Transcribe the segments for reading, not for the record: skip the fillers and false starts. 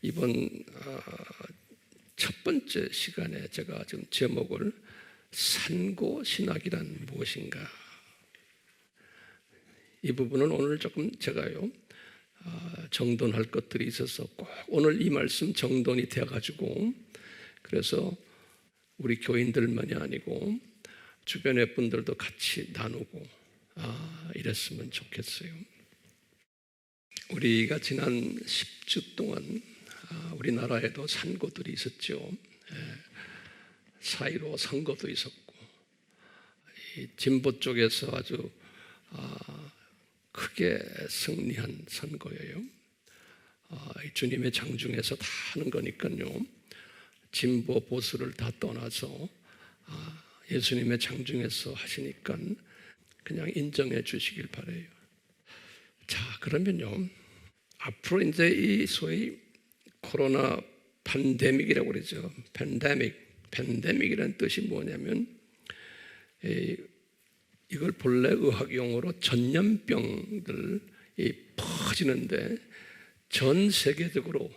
이번 첫 번째 시간에 제가 지금 제목을 산고신학이란 무엇인가, 이 부분은 오늘 조금 제가요 정돈할 것들이 있어서 꼭 오늘 이 말씀 정돈이 되어가지고, 그래서 우리 교인들만이 아니고 주변의 분들도 같이 나누고 이랬으면 좋겠어요. 우리가 지난 10주 동안 우리나라에도 산고들이 있었죠. 사이로 선거도 있었고, 진보 쪽에서 아주 크게 승리한 선거예요. 주님의 장중에서 다 하는 거니까요, 진보 보수를 다 떠나서 예수님의 장중에서 하시니까 그냥 인정해 주시길 바라요. 자, 그러면요, 앞으로 이제 이 소위 코로나 팬데믹이라고 그러죠. 팬데믹이라는 뜻이 뭐냐면, 이걸 본래 의학 용어로 전염병들이 퍼지는데 전 세계적으로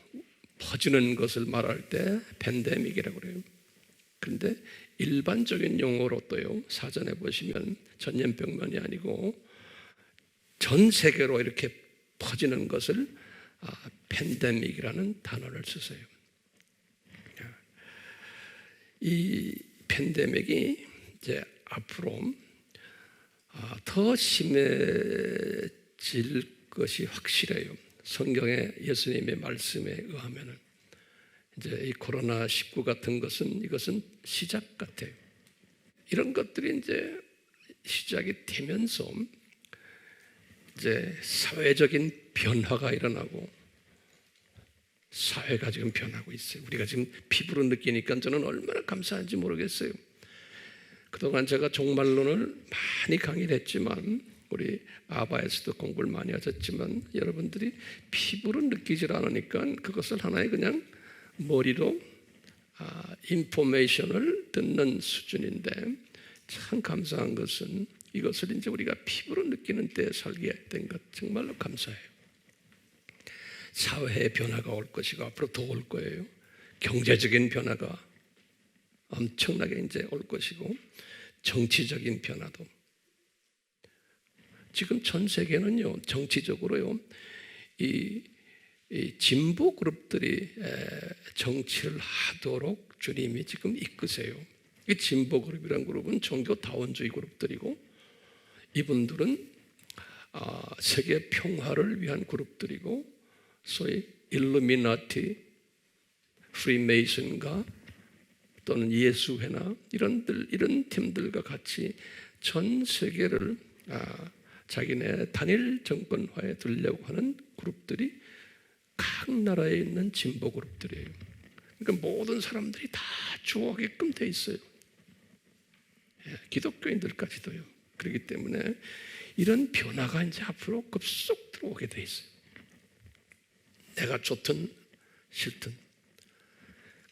퍼지는 것을 말할 때 팬데믹이라고 그래요. 그런데 일반적인 용어로 또요, 사전에 보시면 전염병만이 아니고 전 세계로 이렇게 퍼지는 것을 팬데믹이라는 단어를 쓰세요. 이 팬데믹이 이제 앞으로 더 심해질 것이 확실해요. 성경의 예수님의 말씀에 의하면은 이제 이 코로나19 같은 이것은 시작 같아요. 이런 것들이 이제 시작이 되면서 이제 사회적인 변화가 일어나고, 사회가 지금 변하고 있어요. 우리가 지금 피부로 느끼니까 저는 얼마나 감사한지 모르겠어요. 그동안 제가 종말론을 많이 강의를 했지만, 우리 아바에서도 공부를 많이 하셨지만, 여러분들이 피부로 느끼질 않으니까 그것을 하나의 그냥 머리로 인포메이션을 듣는 수준인데, 참 감사한 것은 이것을 이제 우리가 피부로 느끼는 때에 살게 된 것, 정말로 감사해요. 사회의 변화가 올 것이고 앞으로 더 올 거예요. 경제적인 변화가 엄청나게 이제 올 것이고, 정치적인 변화도. 지금 전 세계는요, 정치적으로요, 이 진보 그룹들이 정치를 하도록 주님이 지금 이끄세요. 이 진보 그룹이라는 그룹은 종교 다원주의 그룹들이고, 이분들은 세계 평화를 위한 그룹들이고, 소위 일루미나티, 프리메이슨과 또는 예수회나 이런 팀들과 같이 전 세계를 자기네 단일 정권화에 들려고 하는 그룹들이 각 나라에 있는 진보 그룹들이에요. 그러니까 모든 사람들이 다 좋아하게끔 돼 있어요. 기독교인들까지도요. 그렇기 때문에 이런 변화가 이제 앞으로 급속 들어오게 돼 있어요. 내가 좋든 싫든.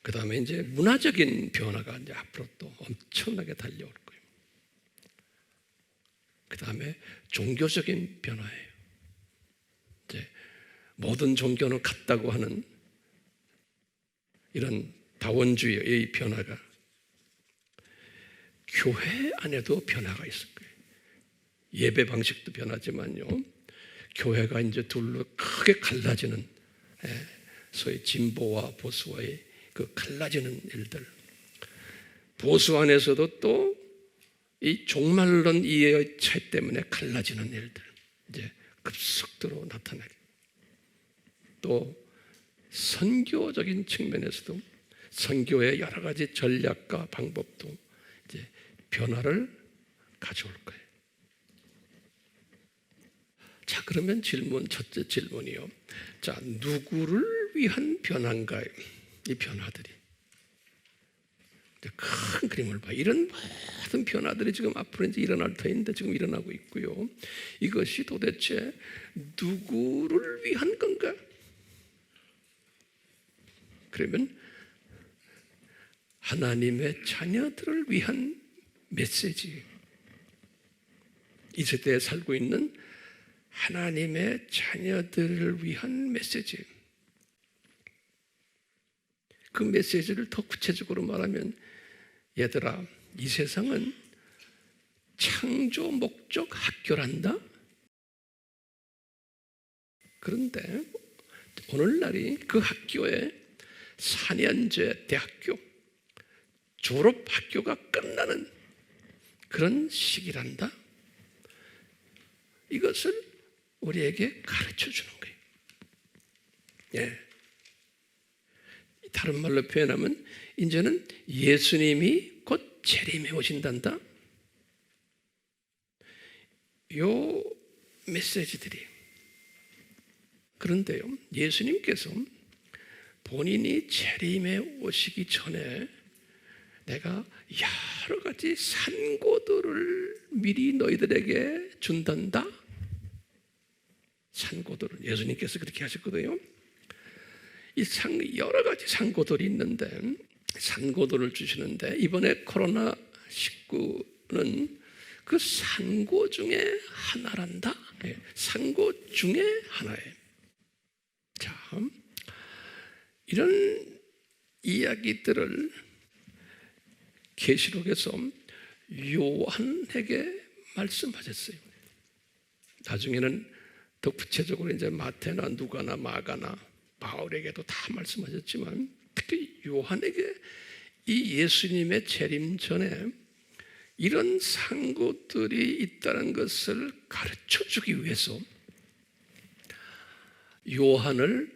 그 다음에 이제 문화적인 변화가 이제 앞으로 또 엄청나게 달려올 거예요. 그 다음에 종교적인 변화예요. 이제 모든 종교는 같다고 하는 이런 다원주의의 변화가, 교회 안에도 변화가 있을 거예요. 예배 방식도 변하지만요, 교회가 이제 둘로 크게 갈라지는, 소위 진보와 보수와의 그 갈라지는 일들, 보수 안에서도 또 이 종말론 이해의 차이 때문에 갈라지는 일들 이제 급속도로 나타나게, 또 선교적인 측면에서도 선교의 여러 가지 전략과 방법도 이제 변화를 가져올 거예요. 자, 그러면 첫째 질문이요. 자, 누구를 위한 변화인가요? 이 변화들이. 큰 그림을 봐. 이런 모든 변화들이 지금 앞으로 이제 일어날 터인데 지금 일어나고 있고요. 이것이 도대체 누구를 위한 건가? 그러면 하나님의 자녀들을 위한 메시지. 이 세대에 살고 있는 하나님의 자녀들을 위한 메시지. 그 메시지를 더 구체적으로 말하면, 얘들아, 이 세상은 창조 목적 학교란다. 그런데 오늘날이 그 학교에 4년제 대학교 졸업 학교가 끝나는 그런 시기란다. 이것을 우리에게 가르쳐 주는 거예요. 예. 다른 말로 표현하면 이제는 예수님이 곧 재림해 오신단다. 요 메시지들이. 그런데요, 예수님께서 본인이 재림해 오시기 전에 내가 여러 가지 산고들을 미리 너희들에게 준단다. 산고들을 예수님께서 그렇게 하셨거든요. 이 여러 가지 산고들이 있는데, 산고들을 주시는데, 이번에 코로나19는 그 산고 중에 하나란다. 산고 중에 하나예요. 자, 이런 이야기들을 계시록에서 요한에게 말씀하셨어요. 나중에는 더 구체적으로 이제 마태나 누가나 마가나 바울에게도 다 말씀하셨지만, 특히 요한에게 이 예수님의 재림 전에 이런 상고들이 있다는 것을 가르쳐 주기 위해서 요한을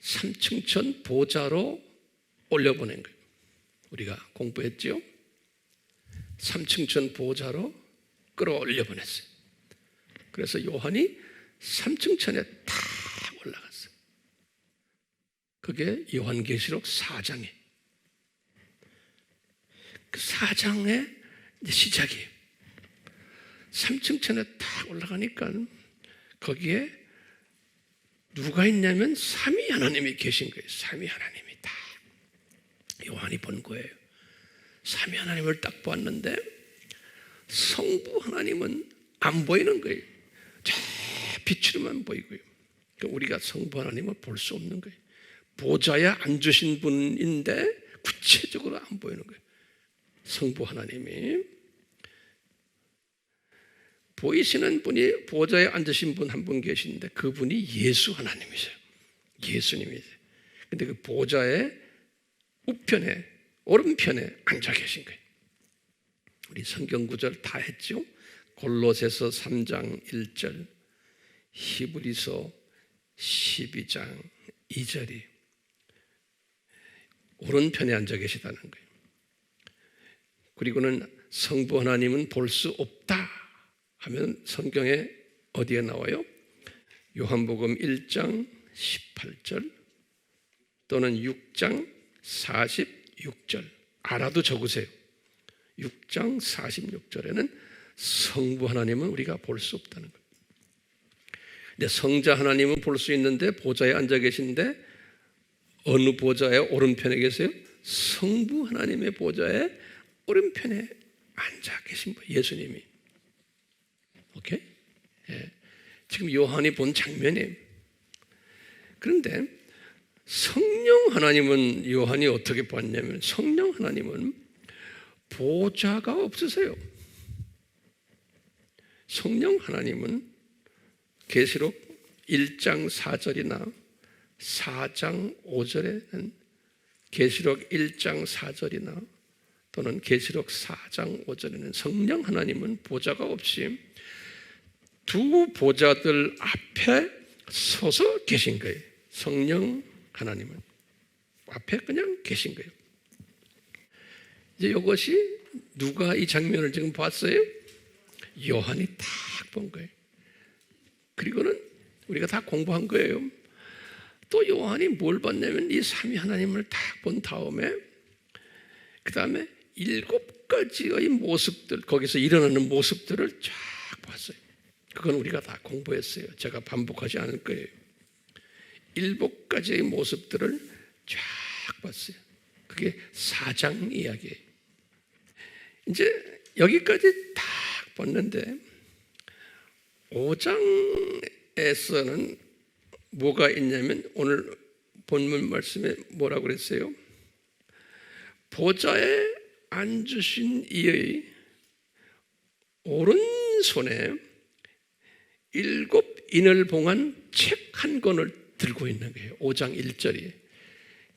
삼층천 보좌로 올려보낸 거예요. 우리가 공부했죠? 삼층천 보좌로 끌어올려 보냈어요. 그래서 요한이 삼층천에 다 올라갔어요. 그게 요한계시록 4장에, 그 4장의 시작이에요. 삼층천에 다 올라가니까 거기에 누가 있냐면 삼위 하나님이 계신 거예요. 삼위 하나님이 다 요한이 본 거예요. 삼위 하나님을 딱 봤는데 성부 하나님은 안 보이는 거예요. 저 빛으로만 보이고요. 그러니까 우리가 성부 하나님을 볼 수 없는 거예요. 보좌에 앉으신 분인데 구체적으로 안 보이는 거예요. 성부 하나님이. 보이시는 분이 보좌에 앉으신 분 한 분 계시는데 그분이 예수 하나님이세요. 예수님이세요. 근데 그 보좌의 우편에, 오른편에 앉아 계신 거예요. 우리 성경 구절 다 했죠? 골로새서 3장 1절, 히브리서 12장 2절이 오른편에 앉아 계시다는 거예요. 그리고는 성부 하나님은 볼 수 없다 하면 성경에 어디에 나와요? 요한복음 1장 18절 또는 6장 46절. 알아도 적으세요. 6장 46절에는 성부 하나님은 우리가 볼 수 없다는 거예요. 근데 성자 하나님은 볼 수 있는데 보좌에 앉아 계신데 어느 보좌의 오른편에 계세요? 성부 하나님의 보좌의 오른편에 앉아 계신 분, 예수님이. 오케이? 예. 지금 요한이 본 장면이에요. 그런데 성령 하나님은 요한이 어떻게 봤냐면, 성령 하나님은 보좌가 없으세요. 성령 하나님은 계시록 1장 4절이나 4장 5절에는 계시록 1장 4절이나 또는 계시록 4장 5절에는 성령 하나님은 보좌가 없이 두 보좌들 앞에 서서 계신 거예요. 성령 하나님은 앞에 그냥 계신 거예요. 이제 이것이 누가 이 장면을 지금 봤어요? 요한이 딱 본 거예요. 그리고는 우리가 다 공부한 거예요. 또 요한이 뭘 봤냐면 이 삼위 하나님을 딱 본 다음에 그 다음에 7가지의 모습들, 거기서 일어나는 모습들을 쫙 봤어요. 그건 우리가 다 공부했어요. 제가 반복하지 않을 거예요. 7가지의 모습들을 쫙 봤어요. 그게 4장 이야기예요. 이제 여기까지 딱 봤는데 5장에서는 뭐가 있냐면 오늘 본문 말씀에 뭐라고 그랬어요? 보좌에 앉으신 이의 오른손에 7 인을 봉한 책 한 권을 들고 있는 거예요. 5장 1절이.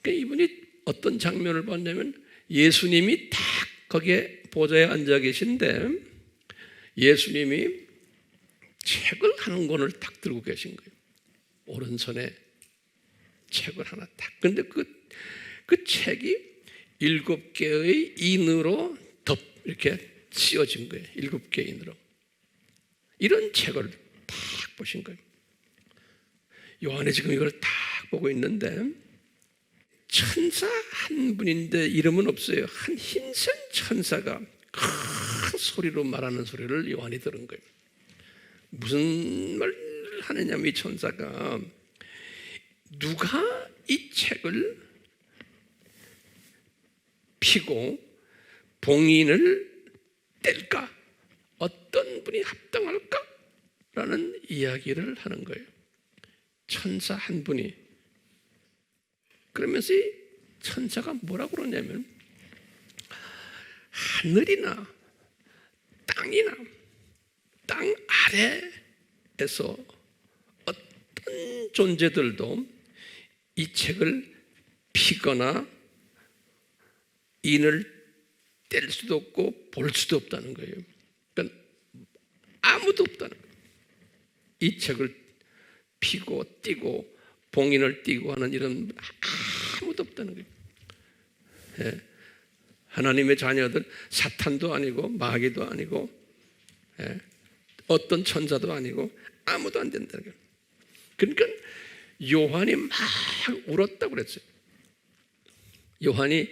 그러니까 이분이 어떤 장면을 봤냐면 예수님이 딱 거기에 보좌에 앉아 계신데 예수님이 책을 한 권을 딱 들고 계신 거예요. 오른손에 책을 하나 딱. 근데 그 책이 7개의 인으로 이렇게 씌워진 거예요. 7개 인으로. 이런 책을 딱 보신 거예요. 요한이 지금 이걸 딱 보고 있는데 천사 한 분인데 이름은 없어요. 한 힘센 천사가 큰 소리로 말하는 소리를 요한이 들은 거예요. 무슨 말을 하느냐면 이 천사가 누가 이 책을 피고 봉인을 뗄까? 어떤 분이 합당할까? 라는 이야기를 하는 거예요. 천사 한 분이. 그러면서 이 천사가 뭐라고 그러냐면 하늘이나 땅이나 땅 아래에서 어떤 존재들도 이 책을 피거나 인을 뗄 수도 없고 볼 수도 없다는 거예요. 그러니까 아무도 없다는 거예요. 이 책을 피고 띄고 봉인을 띄고 하는 이런 아무도 없다는 거예요. 예. 하나님의 자녀들 사탄도 아니고 마귀도 아니고 예. 어떤 천사도 아니고 아무도 안 된다는 거예요. 그러니까 요한이 막 울었다고 그랬어요. 요한이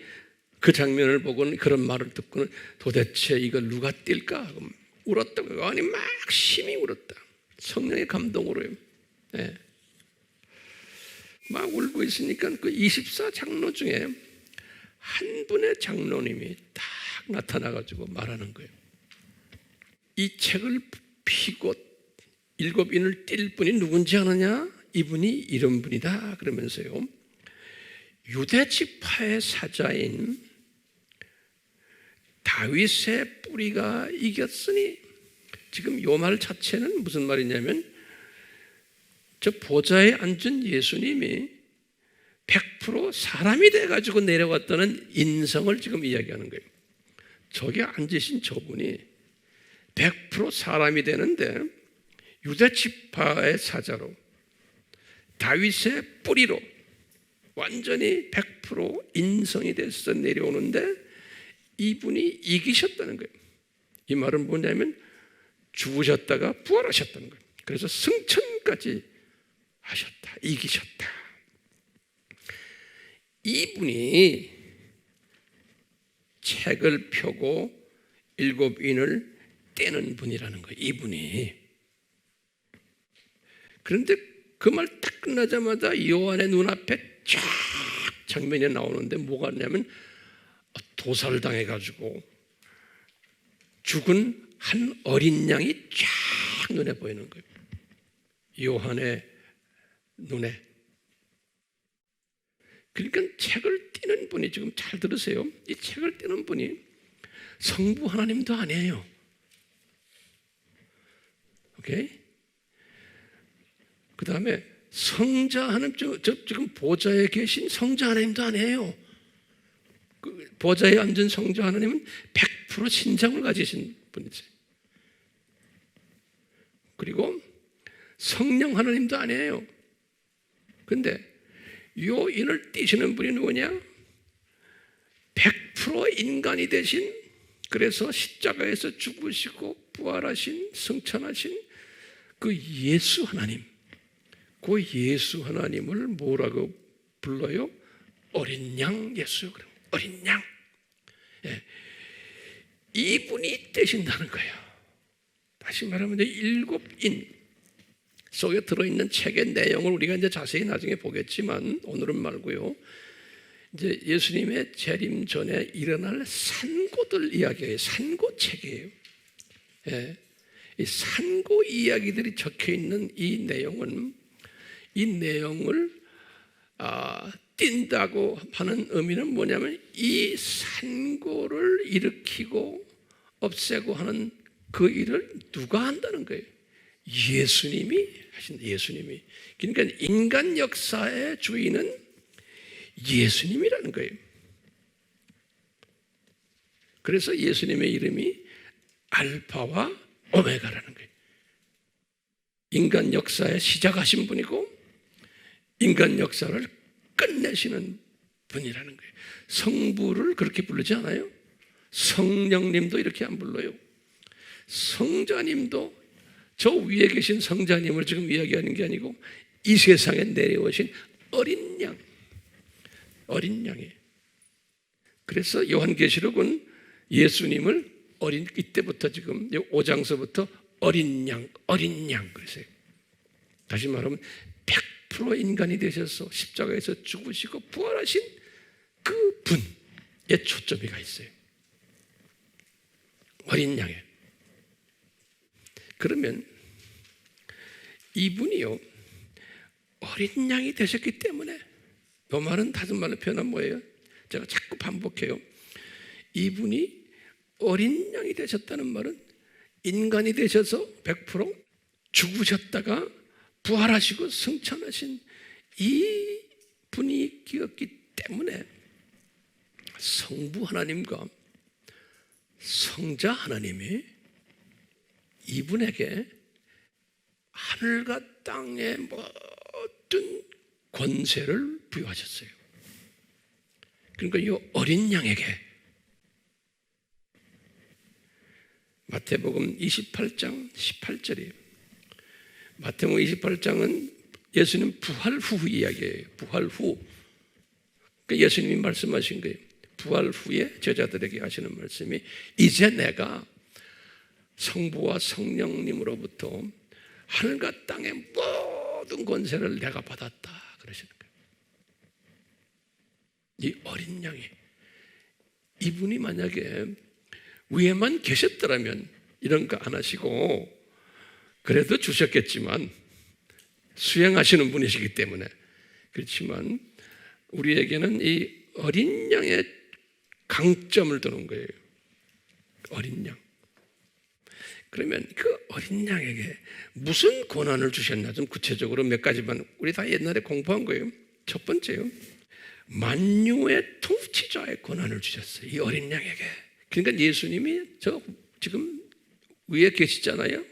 그 장면을 보고는 그런 말을 듣고는 도대체 이걸 누가 뛸까 하고 울었다고. 요한이 막 심히 울었다. 성령의 감동으로요. 네. 막 울고 있으니까 그 24장로 중에 한 분의 장로님이 딱 나타나가지고 말하는 거예요. 이 책을 피고 7인을 띨 분이 누군지 아느냐? 이분이 이런 분이다. 그러면서요. 유대 지파의 사자인 다윗의 뿌리가 이겼으니, 지금 요 말 자체는 무슨 말이냐면 저 보좌에 앉은 예수님이 100% 사람이 돼가지고 내려왔다는 인성을 지금 이야기하는 거예요. 저기 앉으신 저분이 100% 사람이 되는데 유대 지파의 사자로 다윗의 뿌리로 완전히 100% 인성이 돼서 내려오는데 이분이 이기셨다는 거예요. 이 말은 뭐냐면 죽으셨다가 부활하셨다는 거예요. 그래서 승천까지 하셨다. 이기셨다. 이분이 책을 펴고 7인을 떼는 분이라는 거예요. 이분이. 그런데 그 말 딱 끝나자마자 요한의 눈앞에 쫙 장면이 나오는데 뭐가 있냐면 도살을 당해가지고 죽은 한 어린 양이 쫙 눈에 보이는 거예요. 요한의 눈에. 그러니까 책을 띄는 분이, 지금 잘 들으세요. 이 책을 띄는 분이 성부 하나님도 아니에요. 오케이? 그 다음에 성자 하나님, 지금 보좌에 계신 성자 하나님도 아니에요. 그 보좌에 앉은 성자 하나님은 100% 신장을 가지신 분이세요. 그리고 성령 하나님도 아니에요. 근데 요 인을 띄시는 분이 누구냐? 100% 인간이 되신, 그래서 십자가에서 죽으시고 부활하신, 승천하신 그 예수 하나님. 그 예수 하나님을 뭐라고 불러요? 어린 양 예수. 어린 양. 예. 이분이 되신다는 거예요. 다시 말하면 7인 속에 들어있는 책의 내용을 우리가 이제 자세히 나중에 보겠지만 오늘은 말고요. 이제 예수님의 재림 전에 일어날 산고들 이야기예요. 산고책이에요. 예. 이 산고 이야기들이 적혀 있는 이 내용은, 이 내용을 뛴다고 하는 의미는 뭐냐면 이 산고를 일으키고 없애고 하는 그 일을 누가 한다는 거예요? 예수님이 하신다. 예수님이. 그러니까 인간 역사의 주인은 예수님이라는 거예요. 그래서 예수님의 이름이 알파와 오메가라는 거예요. 인간 역사에 시작하신 분이고 인간 역사를 끝내시는 분이라는 거예요. 성부를 그렇게 부르지 않아요? 성령님도 이렇게 안 불러요. 성자님도 저 위에 계신 성자님을 지금 이야기하는 게 아니고 이 세상에 내려오신 어린 양, 어린 양이에요. 그래서 요한계시록은 예수님을 이때부터 지금 5장서부터 어린 양 그러세요. 다시 말하면 100% 인간이 되셔서 십자가에서 죽으시고 부활하신 그 분에 초점이 가 있어요. 어린 양에. 그러면 이분이요 어린 양이 되셨기 때문에 이 말은 다른 말로 표현하면 뭐예요? 제가 자꾸 반복해요. 이분이 어린 양이 되셨다는 말은 인간이 되셔서 100% 죽으셨다가 부활하시고 승천하신 이 분이었기 때문에 성부 하나님과 성자 하나님이 이분에게 하늘과 땅의 모든 권세를 부여하셨어요. 그러니까 이 어린 양에게 마태복음 28장 18절이에요. 마태복음 28장은 예수님 부활 후 이야기예요. 부활 후. 그러니까 예수님이 말씀하신 거예요. 부활 후에 제자들에게 하시는 말씀이 이제 내가 성부와 성령님으로부터 하늘과 땅의 모든 권세를 내가 받았다 그러시는 거예요. 이 어린 양이 이분이 만약에 위에만 계셨더라면 이런 거 안 하시고 그래도 주셨겠지만 수행하시는 분이시기 때문에 그렇지만 우리에게는 이 어린 양의 강점을 두는 거예요. 어린 양. 그러면 그 어린 양에게 무슨 권한을 주셨나 좀 구체적으로 몇 가지만 우리 다 옛날에 공부한 거예요. 첫 번째요. 만유의 통치자의 권한을 주셨어요. 이 어린 양에게. 그러니까 예수님이 저 지금 위에 계시잖아요.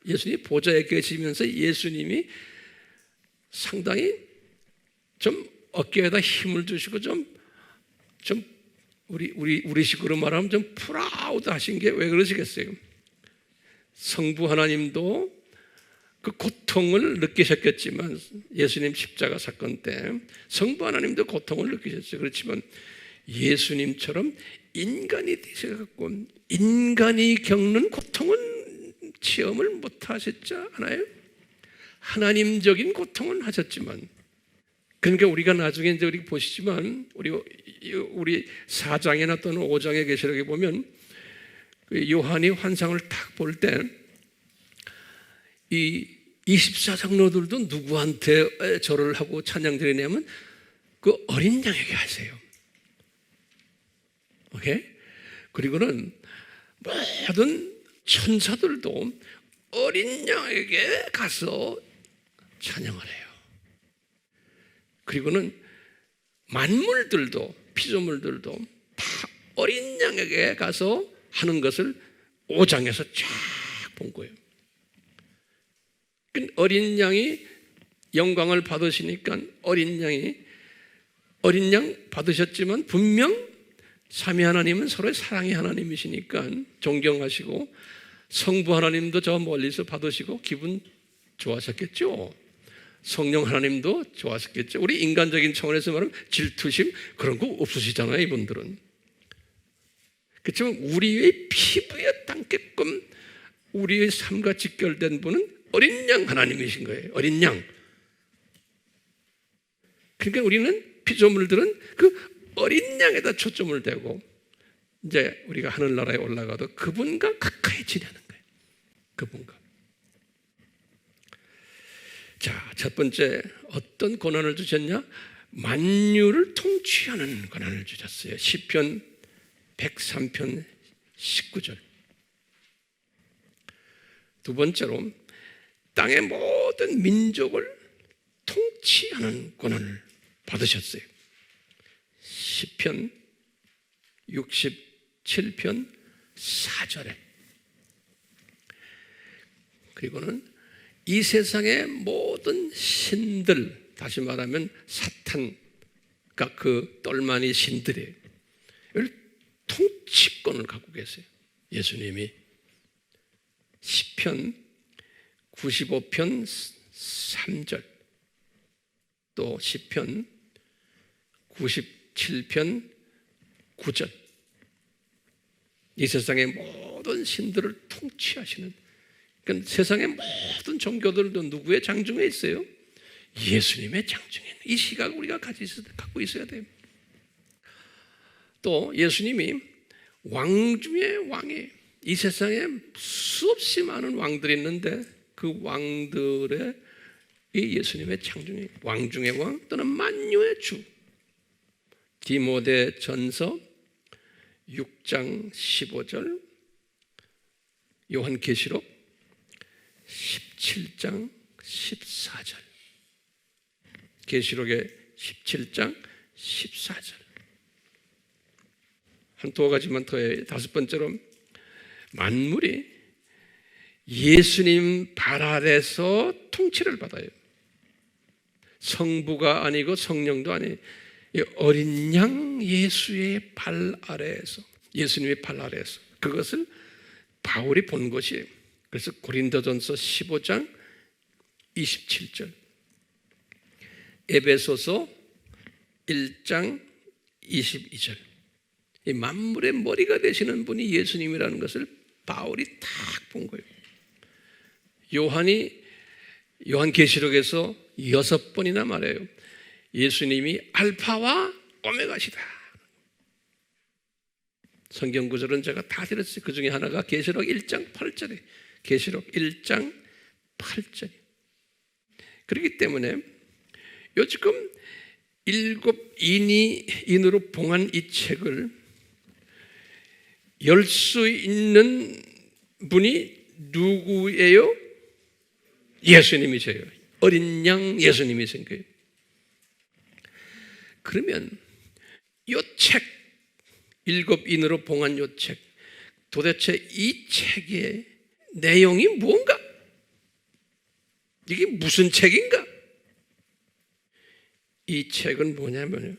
예수님이 보좌에 계시면서 예수님이 상당히 좀 어깨에다 힘을 주시고 좀 우리 식으로 말하면 좀 프라우드 하신 게 왜 그러시겠어요? 성부 하나님도 그 고통을 느끼셨겠지만 예수님 십자가 사건 때 성부 하나님도 고통을 느끼셨어요. 그렇지만 예수님처럼 인간이 되셔갖고 인간이 겪는 고통은 체험을 못 하셨지 않아요? 하나님적인 고통은 하셨지만 그러니까 우리가 나중에 이제 우리 보시지만 우리 4장이나 또는 5장의 계시록에 보면 요한이 환상을 딱 볼 때 이 24장로들도 누구한테 절을 하고 찬양 드리냐면 그 어린 양에게 하세요. 오케이? 그리고는 모든 천사들도 어린 양에게 가서 찬양을 해요. 그리고는 만물들도 피조물들도 다 어린 양에게 가서 하는 것을 5장에서 쫙 본 거예요. 어린 양이 영광을 받으시니까 어린 양 받으셨지만 분명 삼위 하나님은 서로의 사랑의 하나님이시니까 존경하시고 성부 하나님도 저 멀리서 받으시고 기분 좋아하셨겠죠. 성령 하나님도 좋아하셨겠죠. 우리 인간적인 차원에서 말하면 질투심 그런 거 없으시잖아요. 이분들은. 그렇지만 우리의 피부에 닿게끔 우리의 삶과 직결된 분은 어린 양 하나님이신 거예요. 어린 양. 그러니까 우리는 피조물들은 그 어린 양에다 초점을 대고 이제 우리가 하늘나라에 올라가도 그분과 가까이 지내는 거예요. 그분과. 자, 첫 번째 어떤 고난을 주셨냐? 만유를 통치하는 권한을 주셨어요. 시편 103편 19절. 두 번째로 땅의 모든 민족을 통치하는 권한을 받으셨어요. 시편 67편 4절에. 그리고는 이 세상의 모든 신들, 다시 말하면 사탄과 그 똘마니 신들의 통치권을 갖고 계세요. 예수님이 시편 95편 3절, 또 시편 97편 9절, 이 세상의 모든 신들을 통치하시는, 그러니까 세상의 모든 종교들도 누구의 장중에 있어요? 예수님의 장중에. 이 시각을 우리가 갖고 있어야 돼요. 또 예수님이 왕 중에 왕이에요. 이 세상에 수없이 많은 왕들이 있는데 그 왕들의 이 예수님의 창중에 왕 중의 왕 또는 만유의 주. 디모데 전서 6장 15절, 요한계시록 17장 14절, 계시록의 17장 14절. 한 두 가지만 더 해요. 다섯 번째로 만물이 예수님 발 아래서 통치를 받아요. 성부가 아니고 성령도 아니에요. 어린 양 예수의 발 아래에서, 예수님의 발 아래에서 그것을 바울이 본 것이에요. 그래서 고린도전서 15장 27절, 에베소서 1장 22절. 이 만물의 머리가 되시는 분이 예수님이라는 것을 바울이 딱 본 거예요. 요한이 요한계시록에서 6번이나 말해요. 예수님이 알파와 오메가시다. 성경 구절은 제가 다 드렸어요. 그 중에 하나가 계시록 1장 8절에, 계시록 1장 8절. 그렇기 때문에 요 지금 7인으로 봉한 이 책을 열 수 있는 분이 누구예요? 예수님이세요. 어린 양 예수님이신 거예요. 그러면 이 책, 7인으로 봉한 이 책, 도대체 이 책의 내용이 무언가? 이게 무슨 책인가? 이 책은 뭐냐면요,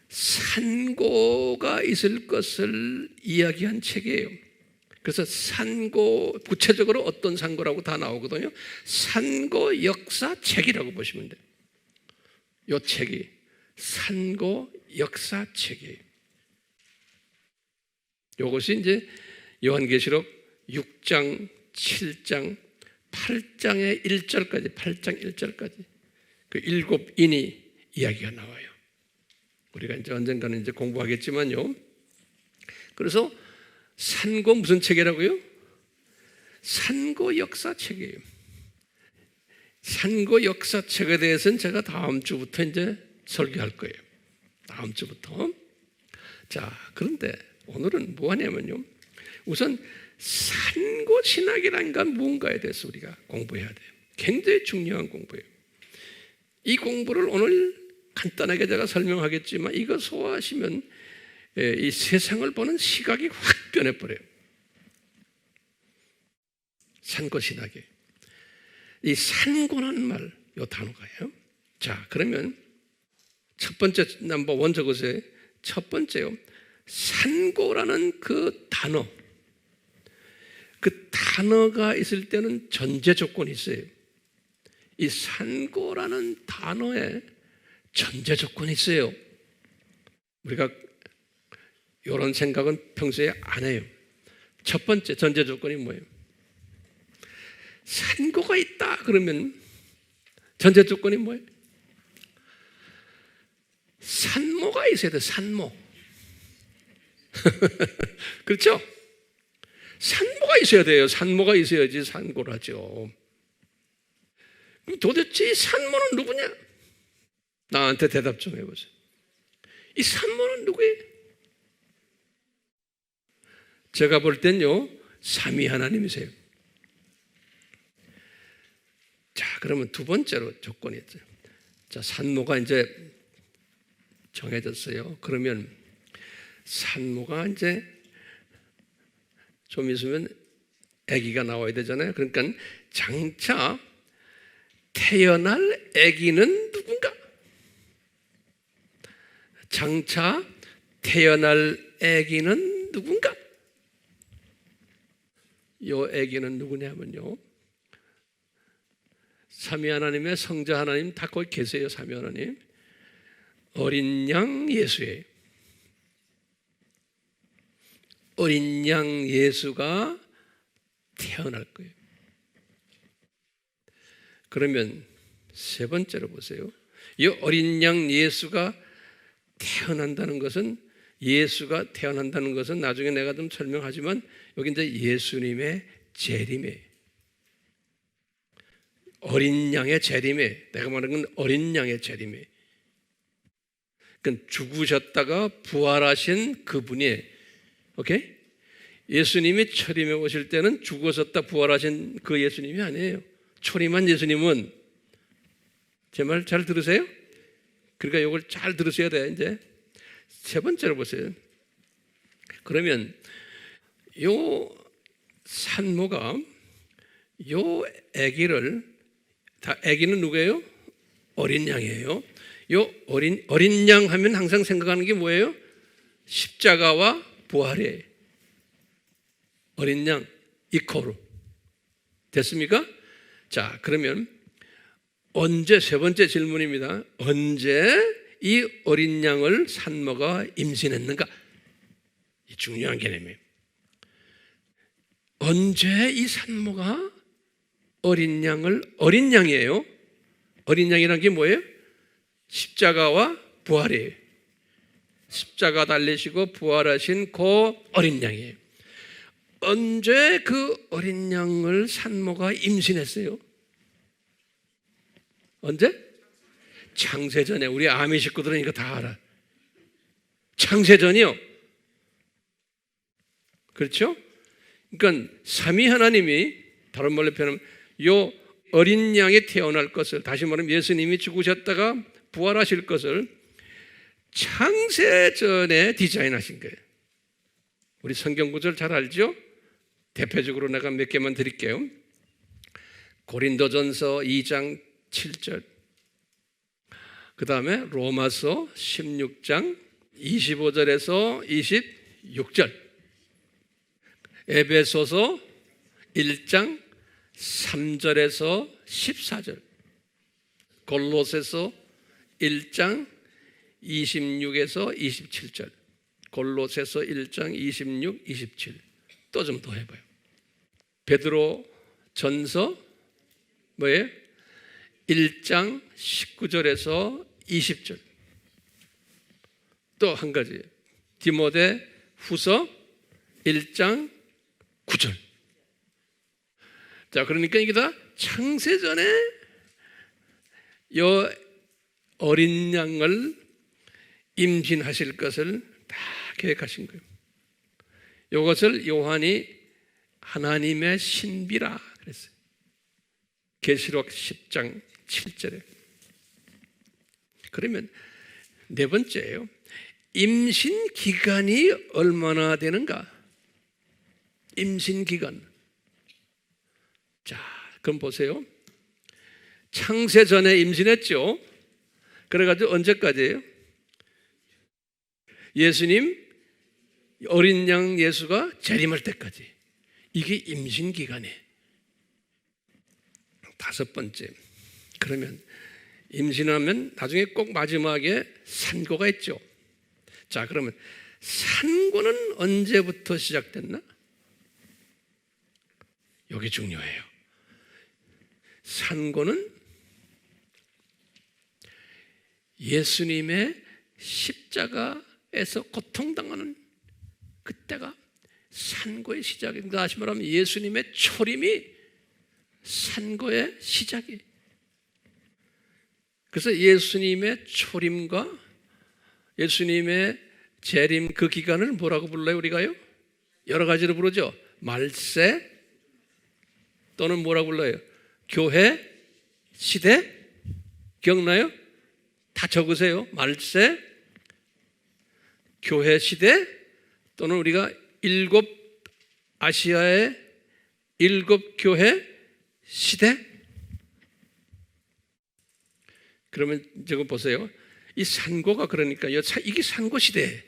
산고가 있을 것을 이야기한 책이에요. 그래서 산고, 구체적으로 어떤 산고라고 다 나오거든요. 산고 역사책이라고 보시면 돼요. 이 책이 산고 역사책이에요. 이것이 이제 요한계시록 6장, 7장, 8장의 1절까지, 8장 1절까지 그 7인이 이야기가 나와요. 우리가 이제 언젠가는 이제 공부하겠지만요. 그래서 산고 무슨 책이라고요? 산고 역사책이에요. 산고 역사책에 대해서는 제가 다음 주부터 이제 설교할 거예요. 다음 주부터. 자, 그런데 오늘은 뭐 하냐면요, 우선 산고 신학이라는 건 무언가에 대해서 우리가 공부해야 돼요. 굉장히 중요한 공부예요. 이 공부를 오늘 간단하게 제가 설명하겠지만 이거 소화하시면 이 세상을 보는 시각이 확 변해버려요. 산고 신학이. 이 산고라는 말, 이 단어가요. 자, 그러면 첫 번째 넘버 원 적으세요. 첫 번째요, 산고라는 그 단어, 그 단어가 있을 때는 전제 조건이 있어요. 이 산고라는 단어에 전제 조건이 있어요. 우리가 이런 생각은 평소에 안 해요. 첫 번째 전제 조건이 뭐예요? 산고가 있다 그러면 전제 조건이 뭐예요? 산모가 있어야 돼. 산모. 그렇죠? 산모가 있어야 돼요. 산모가 있어야지 산고라죠. 그럼 도대체 산모는 누구냐? 나한테 대답 좀 해보세요. 이 산모는 누구예요? 제가 볼 땐요, 삼위 하나님이세요. 자, 그러면 두 번째로 조건이 있죠. 자, 산모가 이제 정해졌어요. 그러면 산모가 이제 좀 있으면 아기가 나와야 되잖아요. 그러니까 장차 태어날 아기는 누군가? 장차 태어날 아기는 누군가? 요 아기는 누구냐면요, 삼위 하나님의 성자 하나님 다 거기 계세요. 삼위 하나님. 어린 양 예수예요. 어린 양 예수가 태어날 거예요. 그러면 세 번째로 보세요. 이 어린 양 예수가 태어난다는 것은, 예수가 태어난다는 것은 나중에 내가 좀 설명하지만 여기 이제 예수님의 재림이에요. 어린 양의 재림이에요. 내가 말하는 건 어린 양의 재림이에요. 그러니까 죽으셨다가 부활하신 그분이에요. 오케이? 예수님이 초림에 오실 때는 죽으셨다 부활하신 그 예수님이 아니에요. 초림한 예수님은, 제 말 잘 들으세요? 그러니까 이걸 잘 들으셔야 돼. 이제 세 번째로 보세요. 그러면 요 산모가 요 아기를, 다 아기는 누구예요? 어린 양이에요. 요 어린 양 하면 항상 생각하는 게 뭐예요? 십자가와 부활이에요. 어린 양 이코로 됐습니까? 자, 그러면 언제, 세 번째 질문입니다. 언제 이 어린 양을 산모가 임신했는가? 이 중요한 개념이에요. 언제 이 산모가 어린 양을, 어린 양이에요. 어린 양이란 게 뭐예요? 십자가와 부활이에요. 십자가 달리시고 부활하신 그 어린 양이에요. 언제 그 어린 양을 산모가 임신했어요? 언제? 창세전에. 우리 아미 식구들은 이거 다 알아. 창세전이요. 그렇죠? 그러니까 삼위 하나님이, 다른 말로 표현하면 요 어린 양이 태어날 것을, 다시 말하면 예수님이 죽으셨다가 부활하실 것을 창세전에 디자인하신 거예요. 우리 성경 구절 잘 알죠? 대표적으로 내가 몇 개만 드릴게요. 고린도전서 2장 7절, 그 다음에 로마서 16장 25절에서 26절, 에베소서 1장 3절에서 14절, 골로새서 1장 26에서 27절, 골로새서 1장 26, 27. 또 좀 더 해봐요. 베드로 전서 뭐예요? 1장 19절에서 20절. 또 한 가지, 디모데 후서 1장 9절. 자, 그러니까 이게 다 창세전에 요 어린 양을 임신하실 것을 다 계획하신 거예요. 이것을 요한이 하나님의 신비라 그랬어요. 계시록 10장 7절에. 그러면 네 번째예요. 임신 기간이 얼마나 되는가? 임신 기간. 자, 그럼 보세요. 창세 전에 임신했죠. 그래가지고 언제까지예요? 예수님 어린 양 예수가 재림할 때까지. 이게 임신 기간이에요. 다섯 번째. 그러면 임신하면 나중에 꼭 마지막에 산고가 있죠. 자, 그러면 산고는 언제부터 시작됐나? 여기 중요해요. 산고는 예수님의 십자가에서 고통당하는 그때가 산고의 시작입니다. 다시 말하면 예수님의 초림이 산고의 시작이에요. 그래서 예수님의 초림과 예수님의 재림 그 기간을 뭐라고 불러요 우리가요? 여러 가지로 부르죠. 말세 또는 뭐라고 불러요? 교회 시대. 기억나요? 다 적으세요. 말세, 교회 시대 또는 우리가 아시아의 7교회 시대. 그러면 저거 보세요. 이 산고가 그러니까요. 이게 산고 시대.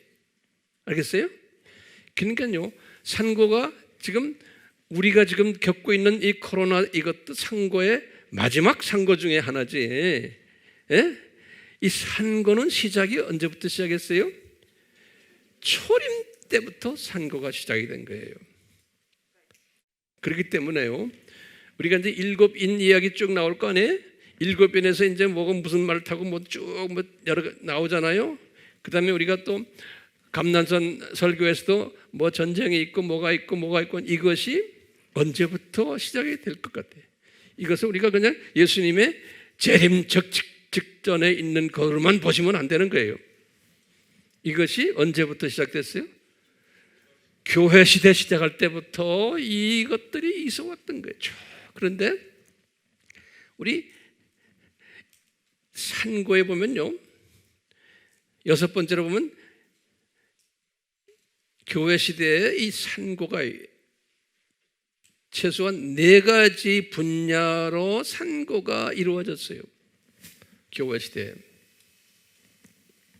알겠어요? 그러니까요. 산고가 지금 우리가 지금 겪고 있는 이 코로나 이것도 산고의 마지막 산고 중에 하나지. 예? 이 산고는 시작이 언제부터 시작했어요? 초림 때부터 산고가 시작이 된 거예요. 그렇기 때문에요. 우리가 이제 7인 이야기 쭉 나올 거 아니에요? 7인에서 이제 뭐가 무슨 말을 타고 뭐 쭉 뭐 여러 나오잖아요. 그다음에 우리가 또 감난선 설교에서도 뭐 전쟁이 있고 뭐가 있고 이것이 언제부터 시작이 될 것 같아요. 이것을 우리가 그냥 예수님의 재림 직전에 있는 것으로만 보시면 안 되는 거예요. 이것이 언제부터 시작됐어요? 교회 시대 시작할 때부터 이것들이 있어 왔던 거예요. 그런데 우리 산고에 보면요, 6번째로 보면 교회 시대에 이 산고가 최소한 4가지 분야로 산고가 이루어졌어요. 교회 시대에.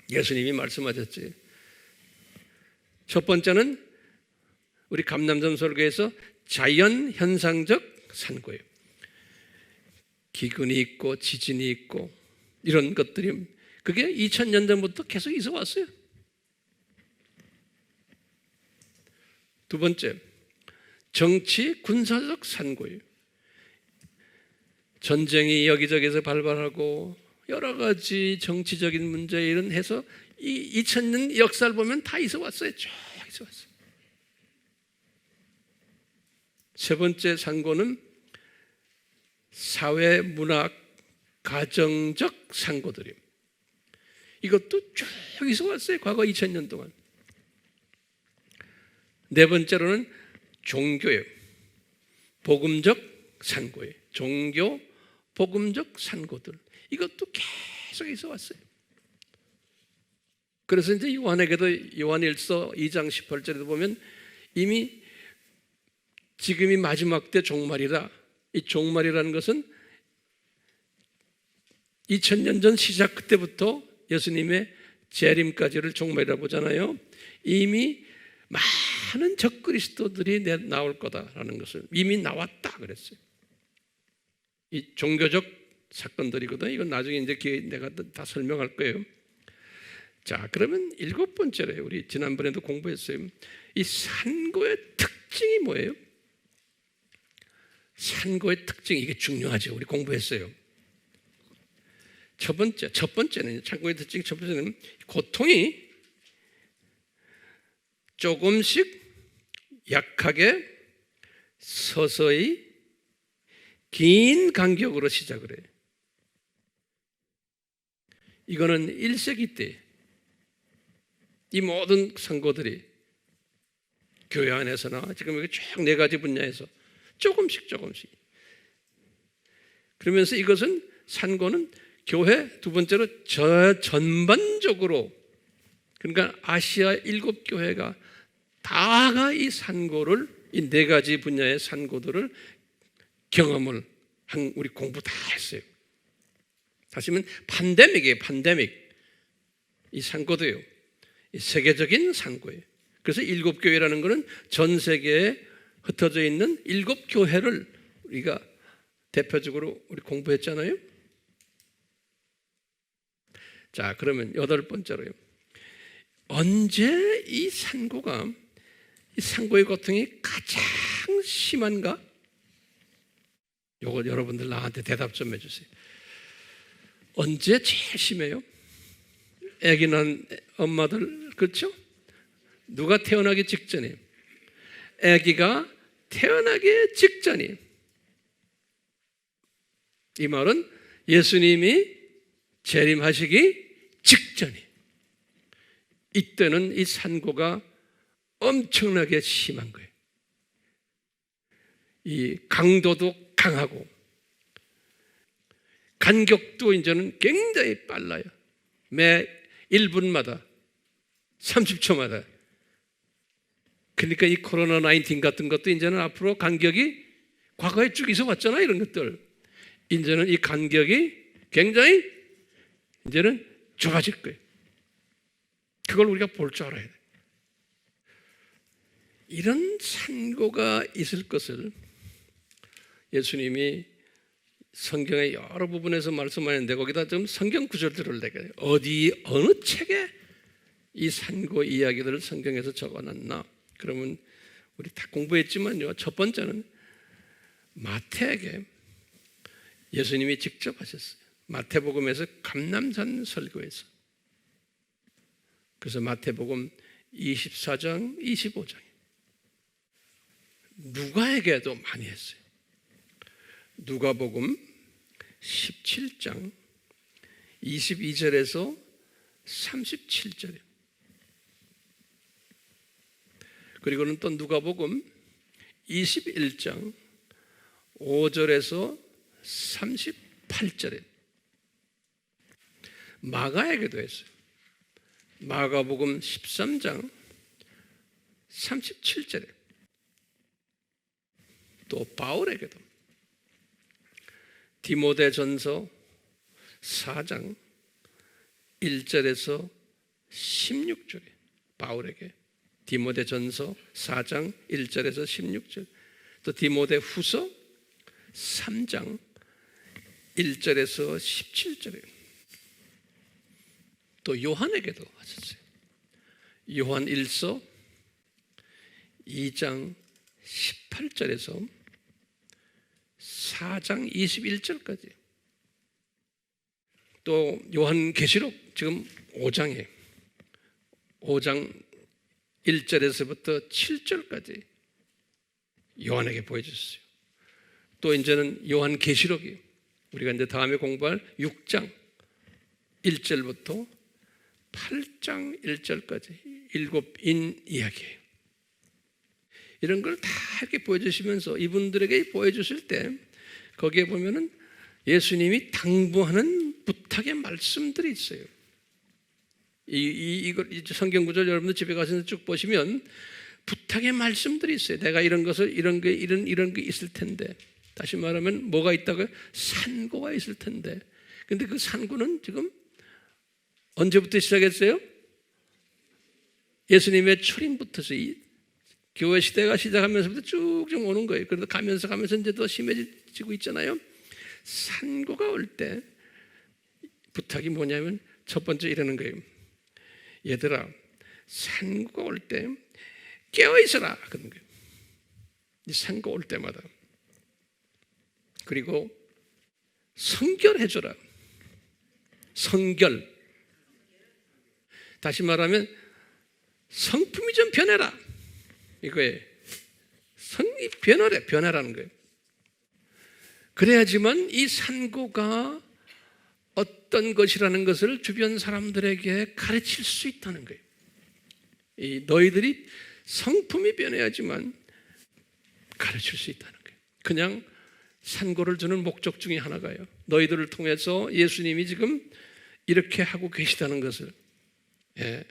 예수님이 말씀하셨지. 첫 번째는 우리 감남선 설교에서 자연 현상적 산고예요. 기근이 있고 지진이 있고 이런 것들이 그게 2000년 전부터 계속 있어 왔어요. 두 번째, 정치 군사적 산고예요. 전쟁이 여기저기서 발발하고 여러 가지 정치적인 문제 이런 해서 이 2000년 역사를 보면 다 있어 왔어요. 쭉 있어 왔어요. 세 번째 산고는 사회, 문학, 가정적 산고들이에요. 이것도 쭉 있어 왔어요. 과거 2000년 동안. 네 번째로는 종교예요. 복음적 산고예요. 종교, 복음적 산고들. 이것도 계속 있어 왔어요. 그래서 이제 요한에게도 요한일서 2장 18절에도 보면 이미 지금이 마지막 때 종말이라. 이 종말이라는 것은 2000년 전 시작 그때부터 예수님의 재림까지를 종말이라고 보잖아요. 이미 많은 적그리스도들이 나올 거다라는 것을 이미 나왔다 그랬어요. 이 종교적 사건들이거든. 이건 나중에 이제 내가 다 설명할 거예요. 자, 그러면 7번째로 우리 지난번에도 공부했어요. 이 산고의 특징이 뭐예요? 산고의 특징, 이게 중요하죠. 우리 공부했어요. 첫 번째는 산고의 특징 첫 번째는 고통이 조금씩 약하게 서서히 긴 간격으로 시작을 해요. 이거는 1세기 때 이 모든 선고들이 교회 안에서나 지금 여기 쭉 4가지 분야에서 조금씩 그러면서 이것은 산고는 교회 두 번째로 전반적으로 그러니까 아시아 7교회가 다가 이 산고를 이 4가지 분야의 산고들을 경험을 한 우리 공부 다 했어요. 다시 말하면 팬데믹이에요. 이 산고도요. 이 세계적인 산고예요. 그래서 7교회라는 것은 전 세계에 흩어져 있는 7교회를 우리가 대표적으로 우리 공부했잖아요. 자, 그러면 8번째로요. 언제 이 산고의 고통이 가장 심한가? 요거 여러분들 나한테 대답 좀 해주세요. 언제 제일 심해요? 아기 낳은 엄마들, 그렇죠? 누가 태어나기 직전에? 아기가 태어나기 직전이. 이 말은 예수님이 재림하시기 직전이. 이때는 이 산고가 엄청나게 심한 거예요. 이 강도도 강하고 간격도 이제는 굉장히 빨라요. 매 1분마다 30초마다. 그러니까 이 코로나19 같은 것도 이제는 앞으로 간격이 과거에 쭉 있어 왔잖아요. 이런 것들. 이제는 이 간격이 굉장히 이제는 좁아질 거예요. 그걸 우리가 볼 줄 알아야 돼요. 이런 산고가 있을 것을 예수님이 성경의 여러 부분에서 말씀하는데 거기다 좀 성경 구절들을 내가 어느 책에 이 산고 이야기들을 성경에서 적어놨나? 그러면 우리 다 공부했지만요. 첫 번째는 마태에게 예수님이 직접 하셨어요. 마태복음에서 감람산 설교에서. 그래서 마태복음 24장, 25장. 누가에게도 많이 했어요. 누가복음 17장 22절에서 37절이에요. 그리고는 또 누가복음 21장 5절에서 38절에 마가에게도 했어요. 마가복음 13장 37절에 또 바울에게도 디모데전서 4장 1절에서 16절에 바울에게 디모데전서 4장 1절에서 16절 또 디모데후서 3장 1절에서 17절에 또 요한에게도 하셨어요. 요한 1서 2장 18절에서 4장 21절까지 또 요한계시록 지금 5장에 5장 1절에서부터 7절까지 요한에게 보여줬어요. 또 이제는 요한계시록이 우리가 이제 다음에 공부할 6장 1절부터 8장 1절까지 7인 이야기예요. 이런 걸 다 이렇게 보여주시면서 이분들에게 보여주실 때 거기에 보면은 예수님이 당부하는 부탁의 말씀들이 있어요. 이걸 성경 구절 여러분들 집에 가서 쭉 보시면 부탁의 말씀들이 있어요. 내가 이런 것을 이런 게 있을 텐데 다시 말하면 뭐가 있다고요? 산고가 있을 텐데. 근데 그 산고는 지금 언제부터 시작했어요? 예수님의 출임부터서 교회 시대가 시작하면서부터 쭉쭉 오는 거예요. 그래도 가면서 이제 더 심해지고 있잖아요. 산고가 올 때 부탁이 뭐냐면 첫 번째 이러는 거예요. 얘들아, 산고가 올 때 깨어 있어라. 그런 거예요. 이 산고 올 때마다. 그리고 성결해 줘라. 성결. 다시 말하면 성품이 좀 변해라. 이거예요. 성이 변하라는 거예요. 그래야지만 이 산고가 어떤 것이라는 것을 주변 사람들에게 가르칠 수 있다는 거예요. 이 너희들이 성품이 변해야지만 가르칠 수 있다는 거예요. 그냥 산고를 주는 목적 중에 하나가요. 너희들을 통해서 예수님이 지금 이렇게 하고 계시다는 것을. 예.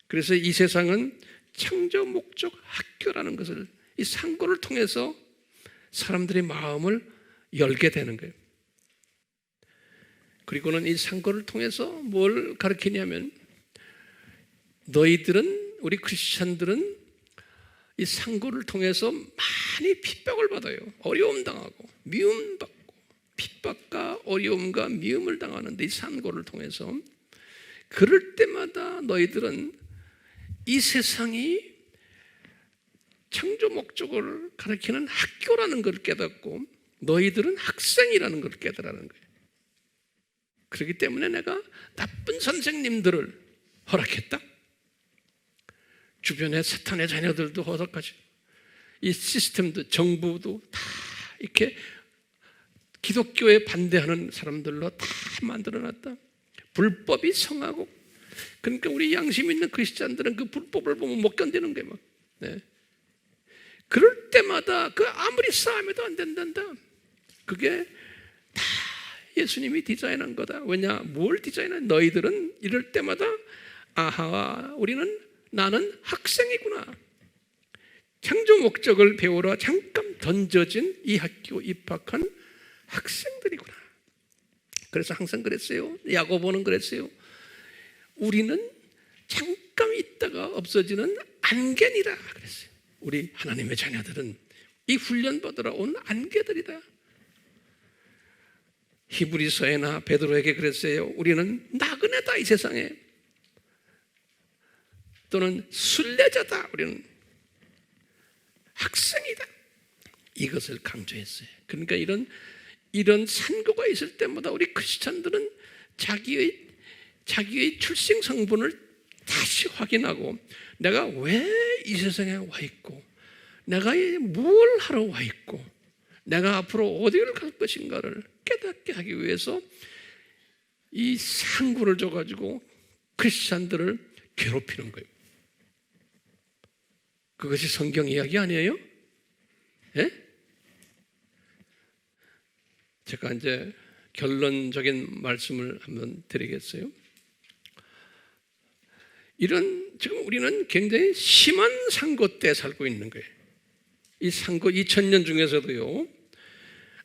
그래서 이 세상은 창조 목적 학교라는 것을 이 산고를 통해서 사람들의 마음을 열게 되는 거예요. 그리고는 이 산고를 통해서 뭘 가르치냐면 너희들은 우리 크리스찬들은 이 산고를 통해서 많이 핍박을 받아요. 어려움 당하고 미움 받고 핍박과 어려움과 미움을 당하는데 이 산고를 통해서 그럴 때마다 너희들은 이 세상이 창조 목적을 가르치는 학교라는 걸 깨닫고 너희들은 학생이라는 걸 깨달으라는 거예요. 그렇기 때문에 내가 나쁜 선생님들을 허락했다. 주변에 사탄의 자녀들도 허락하지. 이 시스템도 정부도 다 이렇게 기독교에 반대하는 사람들로 다 만들어놨다. 불법이 성하고, 그러니까 우리 양심 있는 크리스찬들은 그 불법을 보면 못 견디는 거예요. 네. 그럴 때마다 그 아무리 싸움해도 안 된단다. 그게 다 예수님이 디자인한 거다. 왜냐? 뭘 디자인한? 너희들은 이럴 때마다 아하, 나는 학생이구나. 창조 목적을 배우러 잠깐 던져진 이 학교 입학한 학생들이구나. 그래서 항상 그랬어요. 야고보는 그랬어요. 우리는 잠깐 있다가 없어지는 안개니라 그랬어요. 우리 하나님의 자녀들은 이 훈련 받으러 온 안개들이다. 히브리서에나 베드로에게 그랬어요. 우리는 나그네다 이 세상에. 또는 순례자다. 우리는 학생이다. 이것을 강조했어요. 그러니까 이런 산고가 있을 때마다 우리 크리스찬들은 자기의 출생 성분을 다시 확인하고, 내가 왜 이 세상에 와 있고, 내가 뭘 하러 와 있고, 내가 앞으로 어디를 갈 것인가를 깨닫게 하기 위해서 이 상구를 줘가지고 크리스찬들을 괴롭히는 거예요. 그것이 성경 이야기 아니에요? 예? 제가 이제 결론적인 말씀을 한번 드리겠어요. 지금 우리는 굉장히 심한 상고 때 살고 있는 거예요. 이 상고 2000년 중에서도요,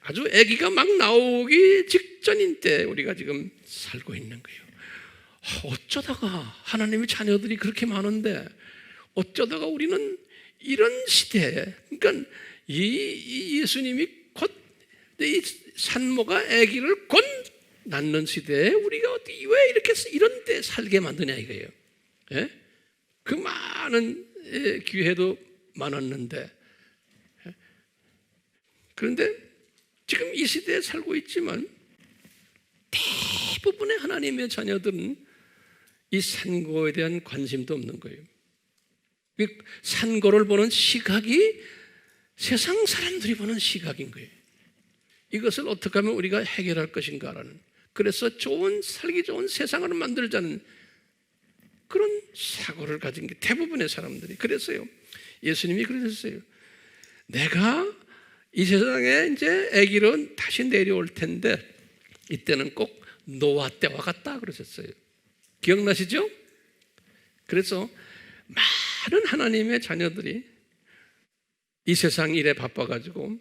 아주 아기가 막 나오기 직전인 때 우리가 지금 살고 있는 거예요. 어쩌다가 하나님의 자녀들이 그렇게 많은데, 어쩌다가 우리는 이런 시대에, 그러니까 이 예수님이 곧 이 산모가 아기를 곧 낳는 시대에 우리가 왜 이렇게 이런 때 살게 만드냐 이거예요. 예? 그 많은 기회도 많았는데, 그런데 지금 이 시대에 살고 있지만 대부분의 하나님의 자녀들은 이 산고에 대한 관심도 없는 거예요. 산고를 보는 시각이 세상 사람들이 보는 시각인 거예요. 이것을 어떻게 하면 우리가 해결할 것인가라는, 그래서 살기 좋은 세상을 만들자는 그런 사고를 가진 게 대부분의 사람들이. 그래서요, 예수님이 그러셨어요. 내가 이 세상에 이제 아기로 다시 내려올 텐데, 이때는 꼭 노아 때와 같다 그러셨어요. 기억나시죠? 그래서 많은 하나님의 자녀들이 이 세상 일에 바빠가지고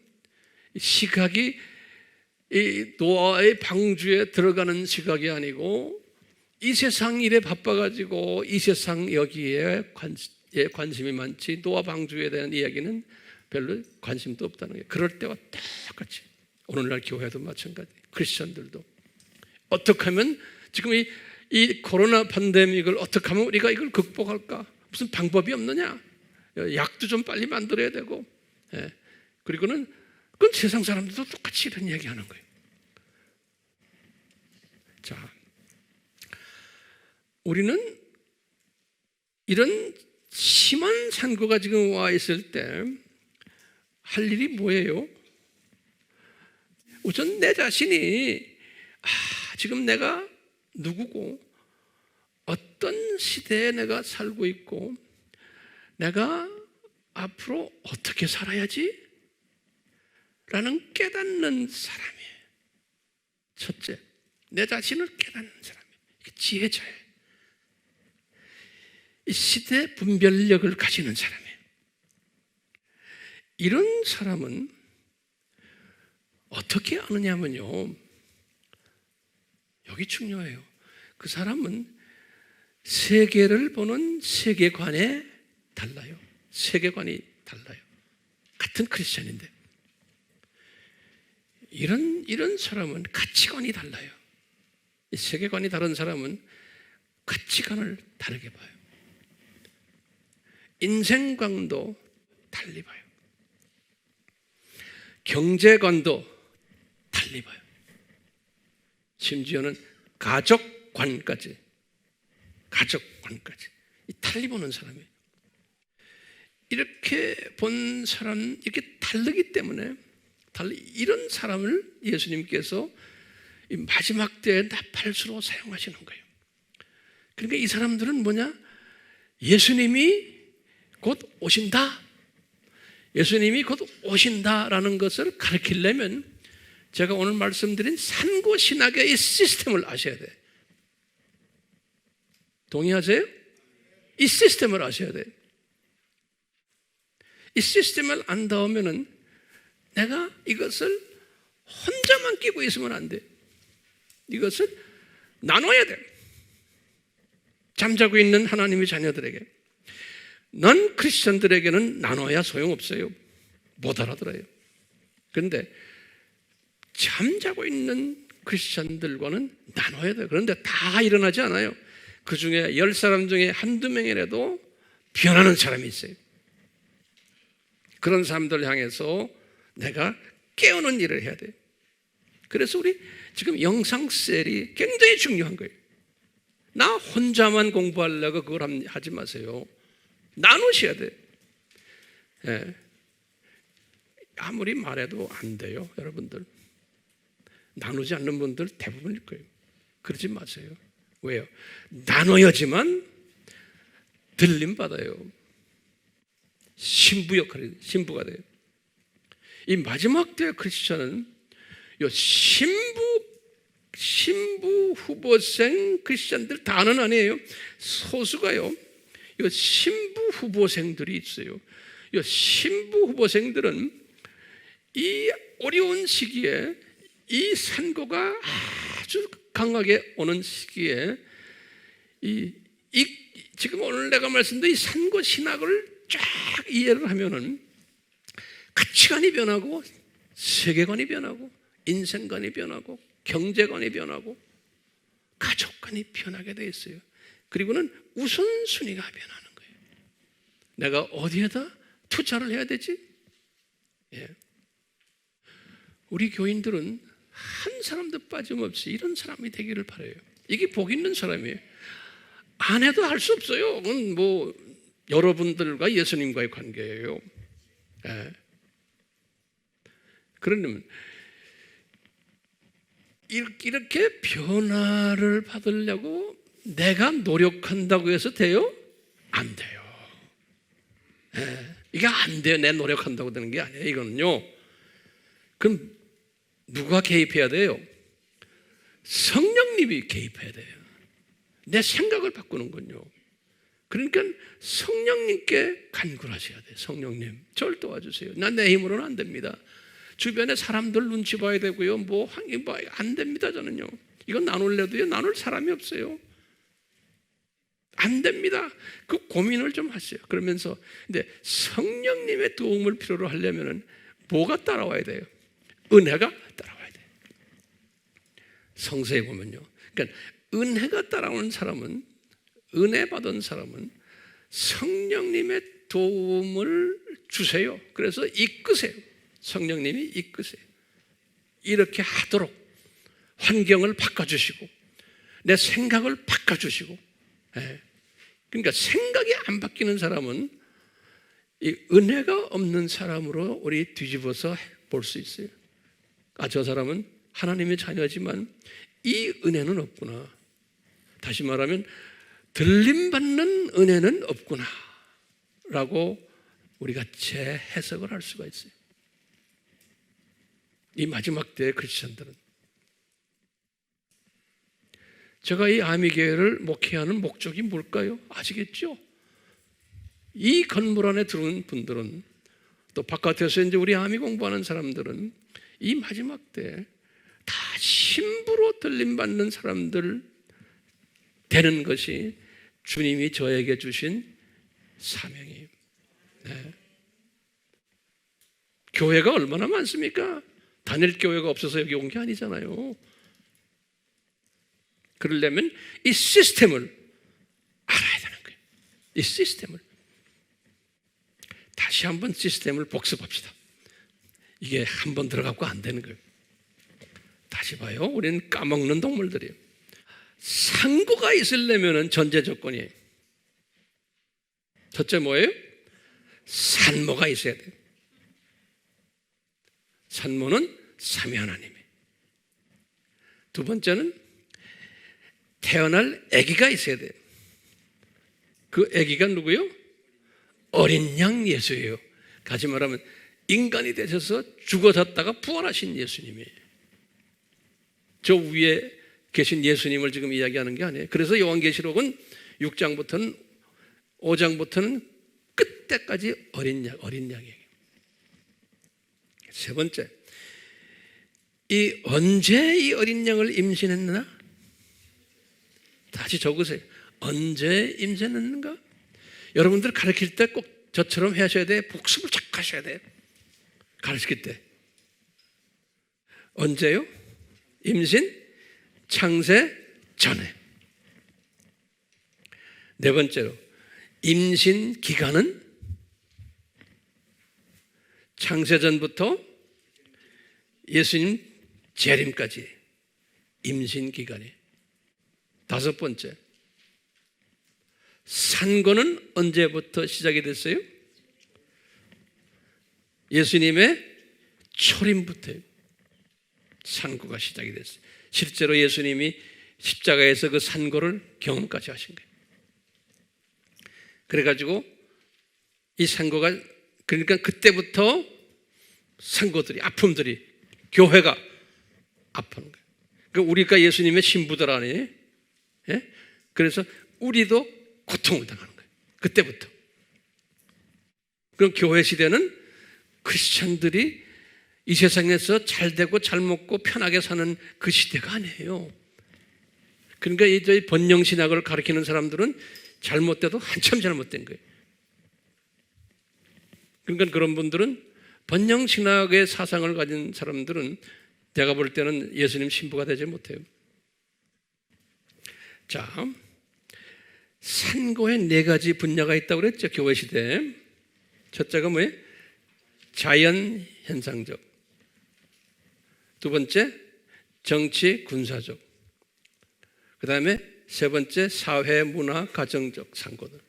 시각이 이 노아의 방주에 들어가는 시각이 아니고, 이 세상 일에 바빠가지고 이 세상 여기에 관심이 많지, 노아 방주에 대한 이야기는 별로 관심도 없다는 거예요. 그럴 때와 똑같이 오늘날 교회도 마찬가지, 크리스천들도 어떻게 하면 지금 이 코로나 팬데믹을 어떻게 하면 우리가 이걸 극복할까? 무슨 방법이 없느냐? 약도 좀 빨리 만들어야 되고, 그리고는 그건 세상 사람들도 똑같이 이런 얘기하는 거예요. 자, 우리는 이런 심한 산고가 지금 와 있을 때 할 일이 뭐예요? 우선 내 자신이 지금 내가 누구고, 어떤 시대에 내가 살고 있고, 내가 앞으로 어떻게 살아야지? 라는 깨닫는 사람이에요. 첫째, 내 자신을 깨닫는 사람이에요. 이게 지혜자예요. 이 시대 분별력을 가지는 사람이에요. 이런 사람은 어떻게 아느냐면요, 여기 중요해요. 그 사람은 세계를 보는 세계관에 달라요. 세계관이 달라요. 같은 크리스천인데 이런 사람은 가치관이 달라요. 이 세계관이 다른 사람은 가치관을 다르게 봐요. 인생관도 달리 봐요. 경제관도 달리 봐요. 심지어는 가족관까지 달리 보는 사람이에요. 이렇게 본 사람, 이렇게 다르기 때문에 이런 사람을 예수님께서 이 마지막 때에 나팔수로 사용하시는 거예요. 그러니까 이 사람들은 뭐냐? 예수님이 곧 오신다. 예수님이 곧 오신다라는 것을 가르치려면 제가 오늘 말씀드린 산고신학의 이 시스템을 아셔야 돼요. 동의하세요? 이 시스템을 아셔야 돼요. 이 시스템을 안다면은 내가 이것을 혼자만 끼고 있으면 안 돼. 이것을 나눠야 돼. 잠자고 있는 하나님의 자녀들에게, 넌 크리스천들에게는 나눠야 소용없어요. 못 알아들어요. 그런데 잠자고 있는 크리스천들과는 나눠야 돼요. 그런데 다 일어나지 않아요. 그 중에 10사람 중에 한두 명이라도 변하는 사람이 있어요. 그런 사람들 향해서 내가 깨우는 일을 해야 돼요. 그래서 우리 지금 영상셀이 굉장히 중요한 거예요. 나 혼자만 공부하려고 그걸 하지 마세요. 나누셔야 돼요. 예. 아무리 말해도 안 돼요, 여러분들. 나누지 않는 분들 대부분일 거예요. 그러지 마세요. 왜요? 나눠야지만 들림 받아요. 신부 역할이, 신부가 돼요. 이 마지막 때 크리스천은 요 신부 후보생 크리스천들 다는 아니에요. 소수가요. 요 신부 후보생들이 있어요. 요 신부 후보생들은 이 어려운 시기에 이 산고가 아주 강하게 오는 시기에 지금 오늘 내가 말씀드린 이 산고 신학을 쫙 이해를 하면은 가치관이 변하고 세계관이 변하고 인생관이 변하고 경제관이 변하고 가족관이 변하게 돼 있어요. 그리고는 우선순위가 변하는 거예요. 내가 어디에다 투자를 해야 되지? 예. 우리 교인들은 한 사람도 빠짐없이 이런 사람이 되기를 바라요. 이게 복 있는 사람이에요. 안 해도 할 수 없어요. 그건 뭐 여러분들과 예수님과의 관계예요. 예. 그러면 이렇게 변화를 받으려고 내가 노력한다고 해서 돼요? 안 돼요. 예. 이게 안 돼요. 내 노력한다고 되는 게 아니에요. 이거는요. 그럼 누가 개입해야 돼요? 성령님이 개입해야 돼요. 내 생각을 바꾸는군요. 그러니까 성령님께 간구하셔야 돼요. 성령님, 저를 도와주세요. 난 내 힘으로는 안 됩니다. 주변에 사람들 눈치 봐야 되고요. 안 됩니다, 저는요. 이건 나눌래도요, 나눌 사람이 없어요. 안 됩니다. 그 고민을 좀 하세요. 그러면서, 근데 성령님의 도움을 필요로 하려면은 뭐가 따라와야 돼요? 은혜가 따라와야 돼요. 성서에 보면요. 그러니까 은혜가 따라오는 사람은, 은혜 받은 사람은 성령님의 도움을 주세요. 그래서 이끄세요. 성령님이 이끄세요. 이렇게 하도록 환경을 바꿔주시고 내 생각을 바꿔주시고. 예. 그러니까 생각이 안 바뀌는 사람은 이 은혜가 없는 사람으로 우리 뒤집어서 볼 수 있어요. 저 사람은 하나님의 자녀지만 이 은혜는 없구나. 다시 말하면 들림받는 은혜는 없구나 라고 우리가 재해석을 할 수가 있어요. 이 마지막 때의 크리스천들은. 제가 이 아미교회를 목회하는 목적이 뭘까요? 아시겠죠? 이 건물 안에 들어온 분들은, 또 바깥에서 이제 우리 아미 공부하는 사람들은 이 마지막 때 다 신부로 들림받는 사람들 되는 것이 주님이 저에게 주신 사명이에요. 네. 교회가 얼마나 많습니까? 다닐 교회가 없어서 여기 온 게 아니잖아요. 그러려면 이 시스템을 알아야 되는 거예요. 이 시스템을. 다시 한번 시스템을 복습합시다. 이게 한번 들어가고 안 되는 거예요. 다시 봐요. 우리는 까먹는 동물들이에요. 상고가 있으려면 전제 조건이에요. 첫째 뭐예요? 산모가 있어야 돼요. 산모는 삼위 하나님이. 두 번째는 태어날 아기가 있어야 돼요. 그 아기가 누구요? 어린 양 예수예요. 다시 말하면 인간이 되셔서 죽어졌다가 부활하신 예수님이에요. 저 위에 계신 예수님을 지금 이야기하는 게 아니에요. 그래서 요한계시록은 6장부터는 5장부터는 끝때까지 어린 양이에요. 세 번째, 언제 이 어린 양을 임신했느냐? 다시 적으세요. 언제 임신했는가? 여러분들 가르칠 때 꼭 저처럼 하셔야 돼. 복습을 자꾸 하셔야 돼. 가르칠 때. 언제요? 임신 창세 전에. 네 번째로 임신 기간은 창세 전부터 예수님 재림까지 임신 기간이. 다섯 번째, 산고는 언제부터 시작이 됐어요? 예수님의 초림부터요. 산고가 시작이 됐어요. 실제로 예수님이 십자가에서 그 산고를 경험까지 하신 거예요. 그래가지고 이 산고가, 그러니까 그때부터 산고들이, 아픔들이, 교회가 아파하는 거예요. 그러니까 우리가 예수님의 신부들 아니에요? 예? 그래서 우리도 고통을 당하는 거예요. 그때부터. 그럼 교회 시대는 크리스찬들이 이 세상에서 잘 되고 잘 먹고 편하게 사는 그 시대가 아니에요. 그러니까 이 번영신학을 가르치는 사람들은 잘못돼도 한참 잘못된 거예요. 그러니까 그런 분들은, 번영신학의 사상을 가진 사람들은 제가 볼 때는 예수님 신부가 되지 못해요. 자, 산고에 네 가지 분야가 있다고 그랬죠, 교회 시대에. 첫째가 뭐예요? 자연 현상적. 두 번째, 정치 군사적. 그 다음에 세 번째, 사회 문화 가정적 산고들.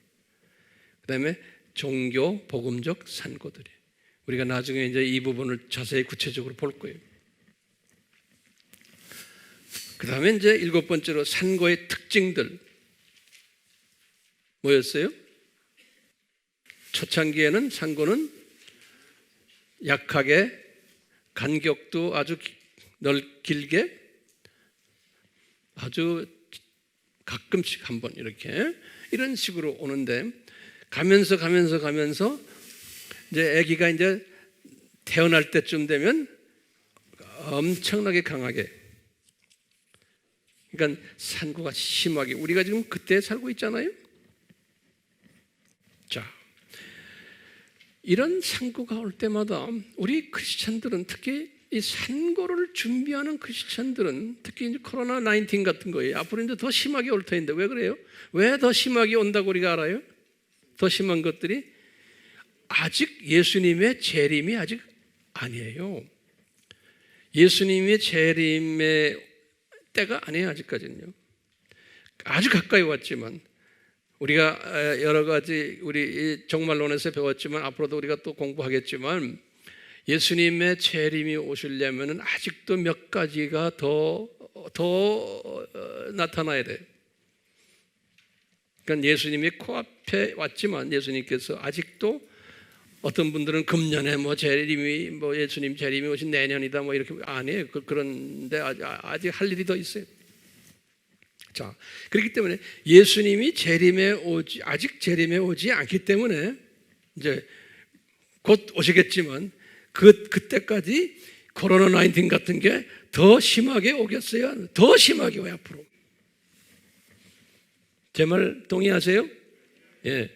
그 다음에 종교 복음적 산고들이. 우리가 나중에 이제 이 부분을 자세히 구체적으로 볼 거예요. 그 다음에 이제 일곱 번째로 산고의 특징들. 뭐였어요? 초창기에는 산고는 약하게, 간격도 아주 길게, 아주 가끔씩 한번 이렇게 이런 식으로 오는데, 가면서 이제 아기가 이제 태어날 때쯤 되면 엄청나게 강하게, 그러니까 산고가 심하게, 우리가 지금 그때 살고 있잖아요. 자, 이런 산고가 올 때마다 우리 크리스찬들은, 특히 이 산고를 준비하는 크리스찬들은, 특히 이제 코로나 19 같은 거예요. 앞으로 이제 더 심하게 올 터인데 왜 그래요? 왜 더 심하게 온다고 우리가 알아요? 더 심한 것들이 아직 예수님의 재림이 아직 아니에요. 예수님의 재림의 때가 아니에요, 아직까지는요. 아주 가까이 왔지만, 우리가 여러 가지 우리 종말론에서 배웠지만, 앞으로도 우리가 또 공부하겠지만, 예수님의 재림이 오시려면 아직도 몇 가지가 더 나타나야 돼요. 그러니까 예수님이 코앞에 왔지만, 예수님께서 아직도, 어떤 분들은 금년에 예수님 재림이 오신 내년이다 이렇게 아니에요. 그런데 아직 할 일이 더 있어요. 자, 그렇기 때문에 예수님이 아직 재림에 오지 않기 때문에, 이제 곧 오시겠지만, 그때까지 코로나 19 같은 게 더 심하게 오겠어요. 더 심하게 와요, 앞으로. 제 말 동의하세요? 예.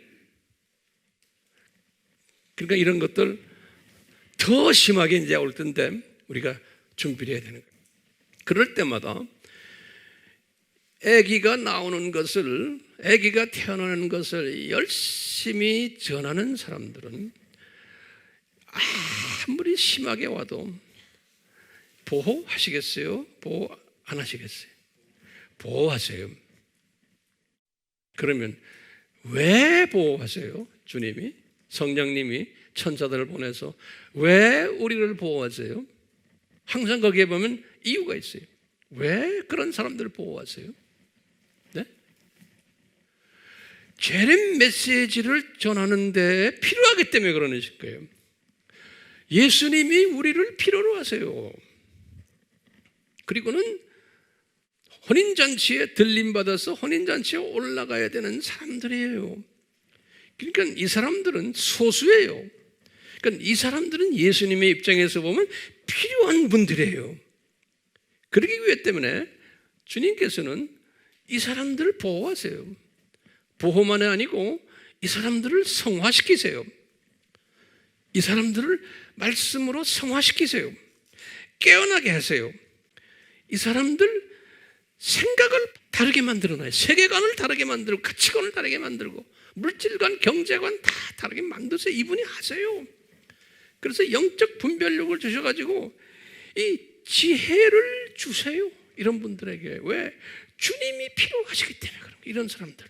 그러니까 이런 것들 더 심하게 이제 올 텐데 우리가 준비를 해야 되는 거예요. 그럴 때마다 아기가 나오는 것을, 아기가 태어나는 것을 열심히 전하는 사람들은 아무리 심하게 와도 보호하시겠어요? 보호 안 하시겠어요? 보호하세요. 그러면 왜 보호하세요? 주님이 성령님이 천사들을 보내서 왜 우리를 보호하세요? 항상 거기에 보면 이유가 있어요. 왜 그런 사람들을 보호하세요? 네? 재림 메시지를 전하는 데 필요하기 때문에 그러실 거예요. 예수님이 우리를 필요로 하세요. 그리고는 혼인잔치에 들림받아서 혼인잔치에 올라가야 되는 사람들이에요. 그러니까 이 사람들은 소수예요. 그러니까 이 사람들은 예수님의 입장에서 보면 필요한 분들이에요. 그러기 위해 때문에 주님께서는 이 사람들을 보호하세요. 보호만이 아니고 이 사람들을 성화시키세요. 이 사람들을 말씀으로 성화시키세요. 깨어나게 하세요. 이 사람들 생각을 다르게 만들어놔요. 세계관을 다르게 만들고 가치관을 다르게 만들고 물질관, 경제관 다 다르게 만들어서 이분이 하세요. 그래서 영적 분별력을 주셔가지고 이 지혜를 주세요. 이런 분들에게. 왜? 주님이 필요하시기 때문에 그런 거예요. 이런 사람들.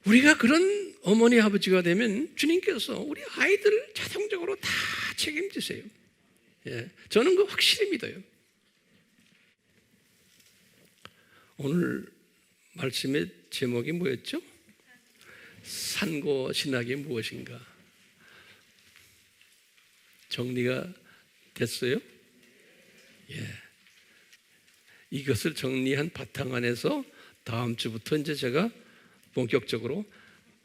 우리가 그런 어머니 아버지가 되면 주님께서 우리 아이들을 자동적으로 다 책임지세요. 예, 저는 그거 확실히 믿어요. 오늘 말씀의 제목이 뭐였죠? 산고 신학이 무엇인가? 정리가 됐어요? 예. 이것을 정리한 바탕 안에서 다음 주부터 이제 제가 본격적으로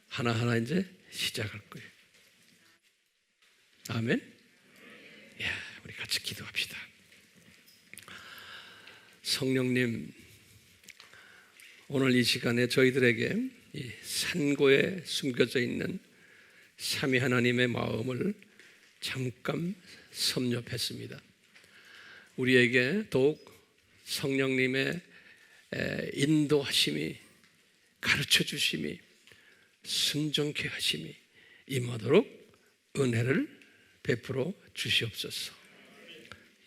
하나하나 이제 시작할 거예요. 아멘? 예, 우리 같이 기도합시다. 성령님, 오늘 이 시간에 저희들에게 이 산고에 숨겨져 있는 삼위 하나님의 마음을 잠깐 섭렵했습니다. 우리에게 더욱 성령님의 인도하심이, 가르쳐 주심이, 순종케 하심이 임하도록 은혜를 베풀어 주시옵소서.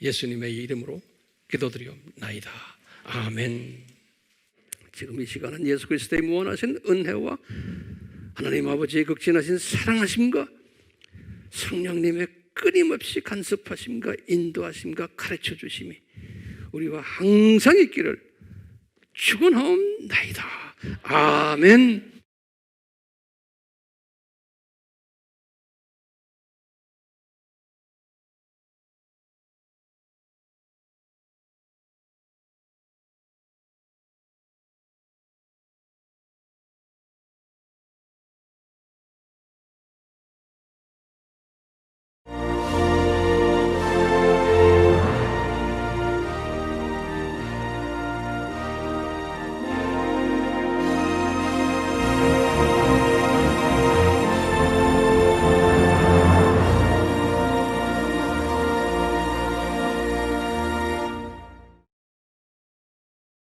예수님의 이름으로 기도드리옵나이다. 아멘. 지금 이 시간은 예수 그리스도의 무한하신 은혜와 하나님 아버지의 극진하신 사랑하심과 성령님의 끊임없이 간섭하심과 인도하심과 가르쳐 주심이 우리와 항상 있기를 축원하옵나이다. 아멘.